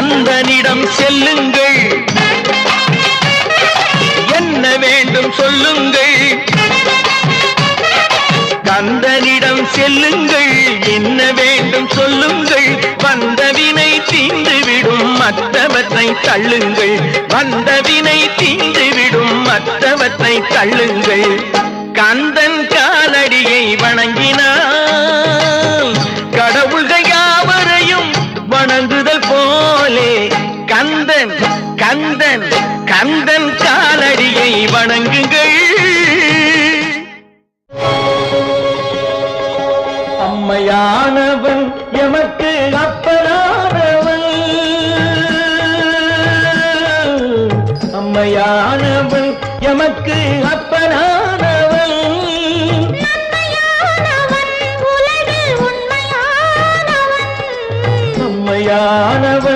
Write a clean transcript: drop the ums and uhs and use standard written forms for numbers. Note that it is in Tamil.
கந்தனிடம் செல்லுங்கள், என்ன வேண்டும் சொல்லுங்கள். கந்தனிடம் செல்லுங்கள், என்ன வேண்டும் சொல்லுங்கள். வந்தவினை தீந்துவிடும் மற்றவற்றை தள்ளுங்கள், வந்தவினை தீந்துவிடும் மற்றவற்றை தள்ளுங்கள். கந்தன் காலடியை வணங்கினால் கடவுள்கள் யாவரையும் வணங்குதல் போலே கந்தன் கந்தன் கந்தன் காலடியை வணங்குங்கள். அம்மையானவன் எமக்கு அப்பனானவன், அம்மையானவன் எமக்கு அப்பனானவன்.